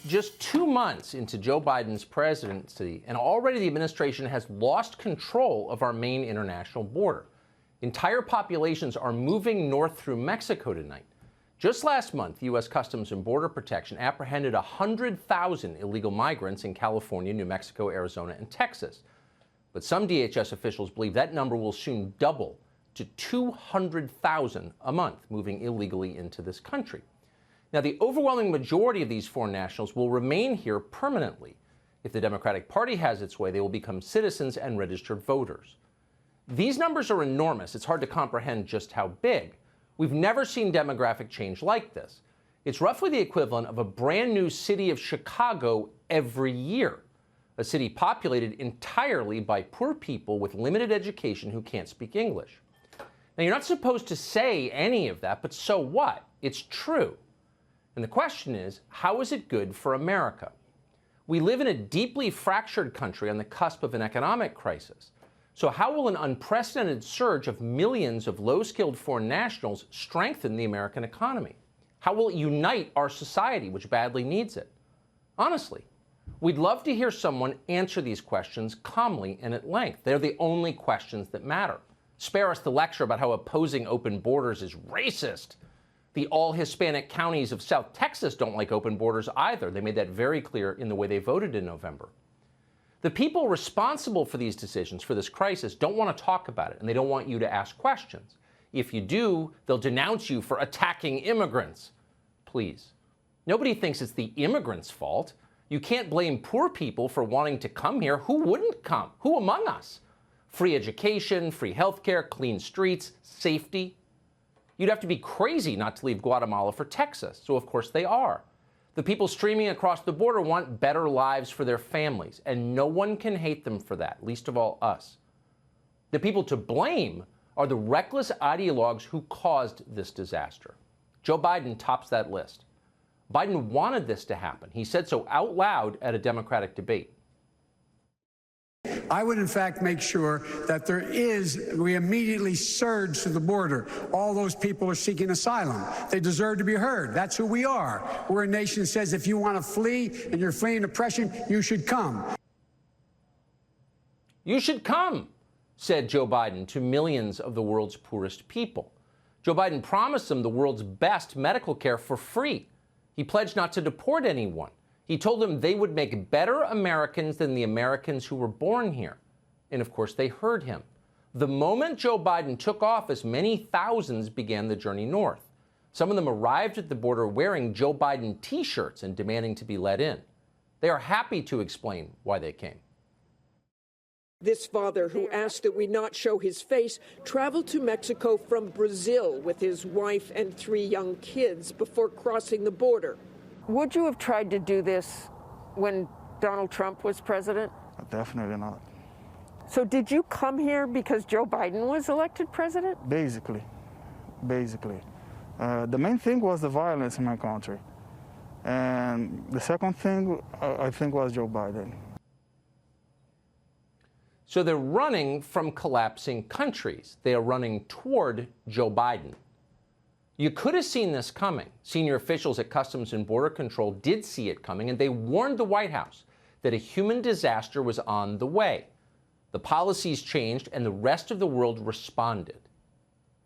just 2 months into Joe Biden's presidency, and already the administration has lost control of our main international border. Entire populations are moving north through Mexico tonight. Just last month, U.S. Customs and Border Protection apprehended 100,000 illegal migrants in California, New Mexico, Arizona, and Texas. But some DHS officials believe that number will soon double to 200,000 a month moving illegally into this country. Now, the overwhelming majority of these foreign nationals will remain here permanently. If the Democratic Party has its way, they will become citizens and registered voters. These numbers are enormous. It's hard to comprehend just how big. We've never seen demographic change like this. It's roughly the equivalent of a brand new city of Chicago every year, a city populated entirely by poor people with limited education who can't speak English. Now, you're not supposed to say any of that, but so what? It's true. And the question is, how is it good for America? We live in a deeply fractured country on the cusp of an economic crisis. So how will an unprecedented surge of millions of low-skilled foreign nationals strengthen the American economy? How will it unite our society, which badly needs it? Honestly, we'd love to hear someone answer these questions calmly and at length. They're the only questions that matter. Spare us the lecture about how opposing open borders is racist. The all-Hispanic counties of South Texas don't like open borders either. They made that very clear in the way they voted in November. The people responsible for these decisions, for this crisis, don't want to talk about it, and they don't want you to ask questions. If you do, they'll denounce you for attacking immigrants. Please. Nobody thinks it's the immigrants' fault. You can't blame poor people for wanting to come here. Who wouldn't come? Who among us? Free education, free health care, clean streets, safety. You'd have to be crazy not to leave Guatemala for Texas, so of course they are. The people streaming across the border want better lives for their families, and no one can hate them for that, least of all us. The people to blame are the reckless ideologues who caused this disaster. Joe Biden tops that list. Biden wanted this to happen. He said so out loud at a Democratic debate. I would, in fact, make sure that we immediately surge to the border. All those people are seeking asylum. They deserve to be heard. That's who we are. We're a nation that says if you want to flee and you're fleeing oppression, you should come. You should come, said Joe Biden to millions of the world's poorest people. Joe Biden promised them the world's best medical care for free. He pledged not to deport anyone. He told them they would make better Americans than the Americans who were born here. And of course, they heard him. The moment Joe Biden took office, many thousands began the journey north. Some of them arrived at the border wearing Joe Biden T-shirts and demanding to be let in. They are happy to explain why they came. This father, who asked that we not show his face, traveled to Mexico from Brazil with his wife and 3 young kids before crossing the border. Would you have tried to do this when Donald Trump was president? Definitely not. So did you come here because Joe Biden was elected president? Basically. The main thing was the violence in my country. And the second thing, I think, was Joe Biden. So they're running from collapsing countries. They are running toward Joe Biden. You could have seen this coming. Senior officials at Customs and Border Control did see it coming, and they warned the White House that a human disaster was on the way. The policies changed, and the rest of the world responded.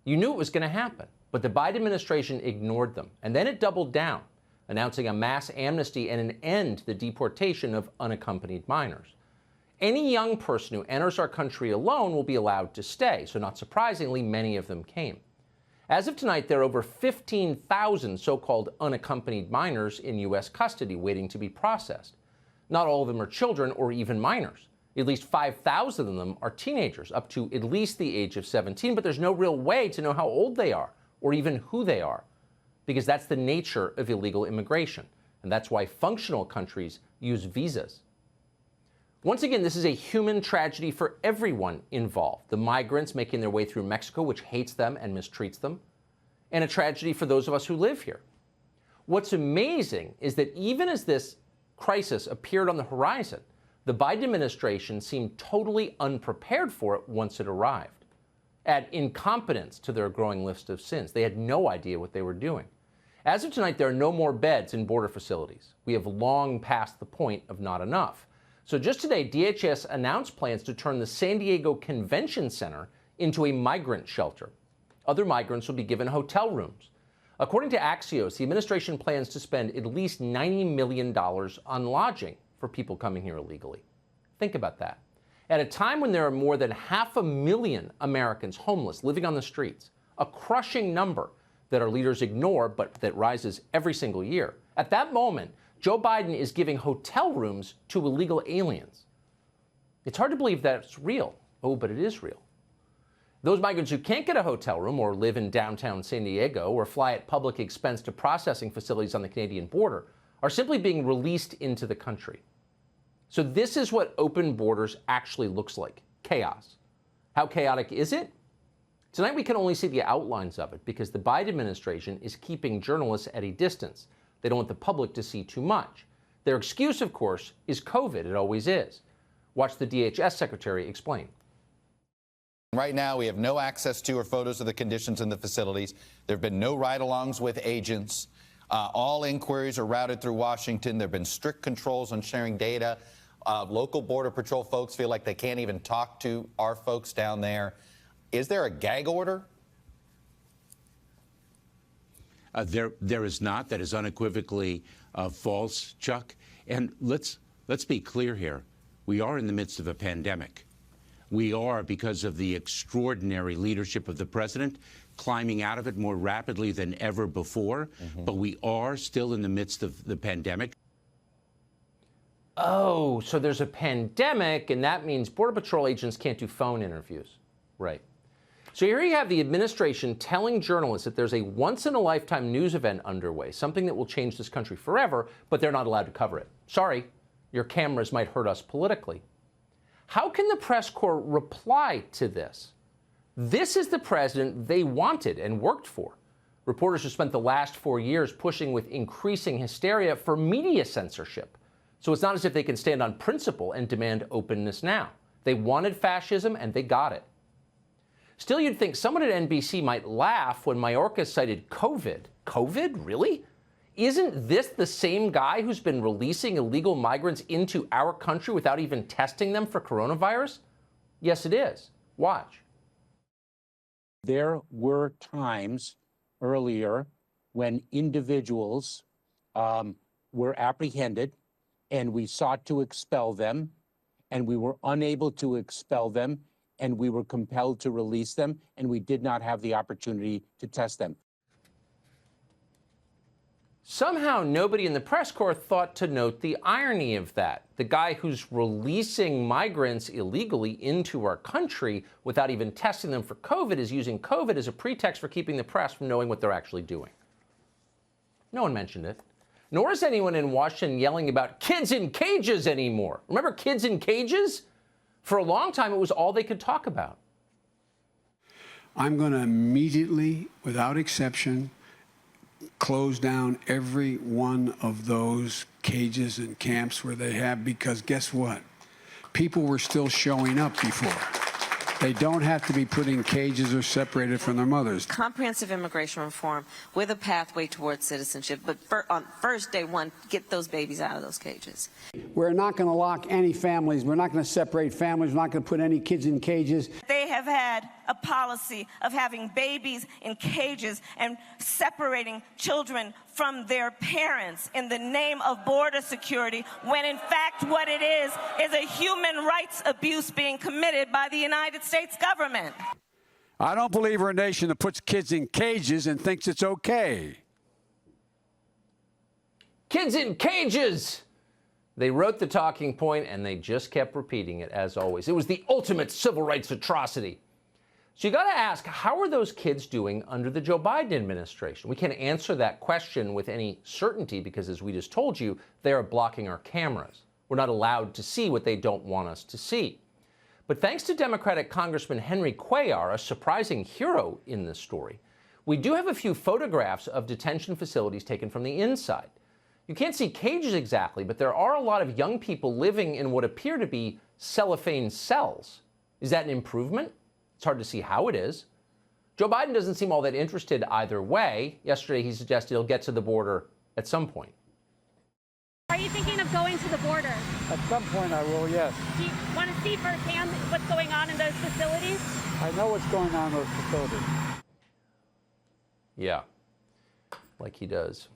You knew it was going to happen, but the Biden administration ignored them, and then it doubled down, announcing a mass amnesty and an end to the deportation of unaccompanied minors. Any young person who enters our country alone will be allowed to stay, so not surprisingly, many of them came. As of tonight, there are over 15,000 so-called unaccompanied minors in U.S. custody waiting to be processed. Not all of them are children or even minors. At least 5,000 of them are teenagers, up to at least the age of 17, but there's no real way to know how old they are or even who they are, because that's the nature of illegal immigration, and that's why functional countries use visas. Once again, this is a human tragedy for everyone involved. The migrants making their way through Mexico, which hates them and mistreats them, and a tragedy for those of us who live here. What's amazing is that even as this crisis appeared on the horizon, the Biden administration seemed totally unprepared for it once it arrived. Add incompetence to their growing list of sins. They had no idea what they were doing. As of tonight, there are no more beds in border facilities. We have long passed the point of not enough. So just today, DHS announced plans to turn the San Diego Convention Center into a migrant shelter. Other migrants will be given hotel rooms. According to Axios, the administration plans to spend at least $90 million on lodging for people coming here illegally. Think about that. At a time when there are more than 500,000 Americans homeless living on the streets, a crushing number that our leaders ignore but that rises every single year. At that moment, Joe Biden is giving hotel rooms to illegal aliens. It's hard to believe that's real. Oh, but it is real. Those migrants who can't get a hotel room or live in downtown San Diego or fly at public expense to processing facilities on the Canadian border are simply being released into the country. So this is what open borders actually looks like. Chaos. How chaotic is it? Tonight we can only see the outlines of it because the Biden administration is keeping journalists at a distance. They don't want the public to see too much. Their excuse, of course, is COVID. It always is. Watch the DHS secretary explain. Right now, we have no access to or photos of the conditions in the facilities. There have been no ride-alongs with agents. All inquiries are routed through Washington. There have been strict controls on sharing data. Local Border Patrol folks feel like they can't even talk to our folks down there. Is there a gag order? There is not. That is unequivocally false, Chuck. And let's be clear here. We are in the midst of a pandemic. We are, because of the extraordinary leadership of the president, climbing out of it more rapidly than ever before. But we are still in the midst of the pandemic. Oh, so there's a pandemic, and that means Border Patrol agents can't do phone interviews. Right. So here you have the administration telling journalists that there's a once-in-a-lifetime news event underway, something that will change this country forever, but they're not allowed to cover it. Sorry, your cameras might hurt us politically. How can the press corps reply to this? This is the president they wanted and worked for. Reporters have spent the last 4 years pushing with increasing hysteria for media censorship. So it's not as if they can stand on principle and demand openness now. They wanted fascism and they got it. Still, you'd think someone at NBC might laugh when Mayorkas cited COVID. COVID? Really? Isn't this the same guy who's been releasing illegal migrants into our country without even testing them for coronavirus? Yes, it is. Watch. There were times earlier when individuals were apprehended and we sought to expel them, and we were unable to expel them, and we were compelled to release them, and we did not have the opportunity to test them. Somehow nobody in the press corps thought to note the irony of that. The guy who's releasing migrants illegally into our country without even testing them for COVID is using COVID as a pretext for keeping the press from knowing what they're actually doing. No one mentioned it. Nor is anyone in Washington yelling about kids in cages anymore. Remember kids in cages? For a long time, it was all they could talk about. I'm going to immediately, without exception, close down every one of those cages and camps where they have, because guess what? People were still showing up before. They don't have to be put in cages or separated from their mothers. Comprehensive immigration reform with a pathway towards citizenship, but on first day one, get those babies out of those cages. We're not going to lock any families. We're not going to separate families. We're not going to put any kids in cages. They have had a policy of having babies in cages and separating children from their parents in the name of border security, when in fact what it is a human rights abuse being committed by the United States government. I don't believe we're a nation that puts kids in cages and thinks it's okay. Kids in cages! They wrote the talking point and they just kept repeating it, as always. It was the ultimate civil rights atrocity. So you got to ask, how are those kids doing under the Joe Biden administration? We can't answer that question with any certainty because, as we just told you, they are blocking our cameras. We're not allowed to see what they don't want us to see. But thanks to Democratic Congressman Henry Cuellar, a surprising hero in this story, we do have a few photographs of detention facilities taken from the inside. You can't see cages exactly, but there are a lot of young people living in what appear to be cellophane cells. Is that an improvement? It's hard to see how it is. Joe Biden doesn't seem all that interested either way. Yesterday, he suggested he'll get to the border at some point. Are you thinking of going to the border? At some point I will, yes. Do you want to see firsthand what's going on in those facilities? I know what's going on in those facilities. Yeah, like he does.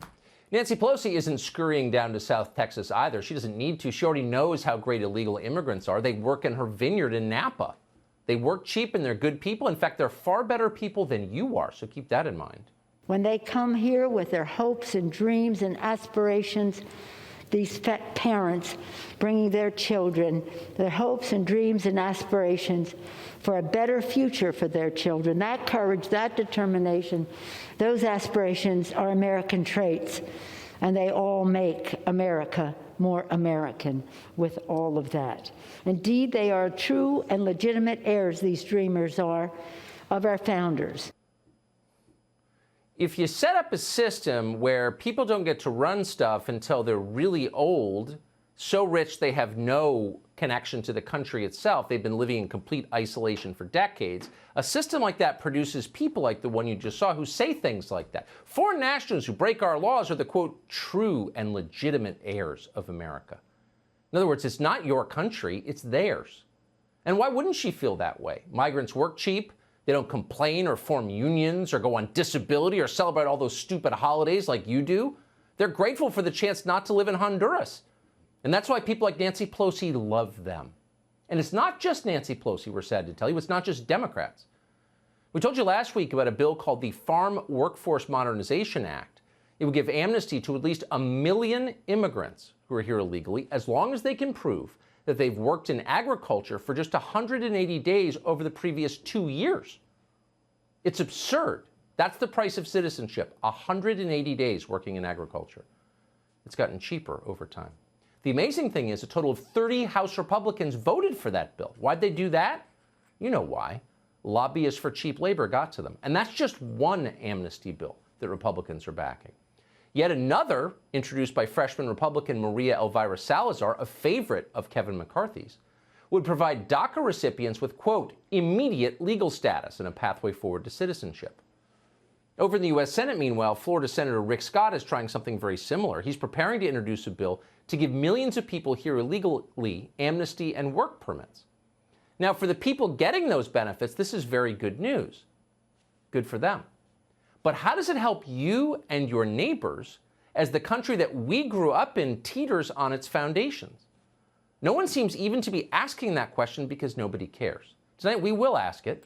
Nancy Pelosi isn't scurrying down to South Texas either. She doesn't need to. She already knows how great illegal immigrants are. They work in her vineyard in Napa. They work cheap and they're good people. In fact, they're far better people than you are, so keep that in mind. When they come here with their hopes and dreams and aspirations, these parents bringing their children, their hopes and dreams and aspirations for a better future for their children, that courage, that determination, those aspirations are American traits, and they all make America more American with all of that. Indeed, they are true and legitimate heirs, these dreamers are, of our founders. If you set up a system where people don't get to run stuff until they're really old, so rich they have no connection to the country itself, they've been living in complete isolation for decades, a system like that produces people like the one you just saw who say things like that. Foreign nationals who break our laws are the, quote, true and legitimate heirs of America. In other words, it's not your country, it's theirs. And why wouldn't she feel that way? Migrants work cheap. They don't complain or form unions or go on disability or celebrate all those stupid holidays like you do. They're grateful for the chance not to live in Honduras. And that's why people like Nancy Pelosi love them. And it's not just Nancy Pelosi, we're sad to tell you. It's not just Democrats. We told you last week about a bill called the Farm Workforce Modernization Act. It would give amnesty to at least 1 million immigrants who are here illegally, as long as they can prove that they've worked in agriculture for just 180 days over the previous 2 years. It's absurd. That's the price of citizenship, 180 days working in agriculture. It's gotten cheaper over time. The amazing thing is a total of 30 House Republicans voted for that bill. Why'd they do that? You know why. Lobbyists for cheap labor got to them. And that's just one amnesty bill that Republicans are backing. Yet another, introduced by freshman Republican Maria Elvira Salazar, a favorite of Kevin McCarthy's, would provide DACA recipients with, quote, immediate legal status and a pathway forward to citizenship. Over in the U.S. Senate, meanwhile, Florida Senator Rick Scott is trying something very similar. He's preparing to introduce a bill to give millions of people here illegally amnesty and work permits. Now, for the people getting those benefits, this is very good news. Good for them. But how does it help you and your neighbors as the country that we grew up in teeters on its foundations? No one seems even to be asking that question because nobody cares. Tonight we will ask it.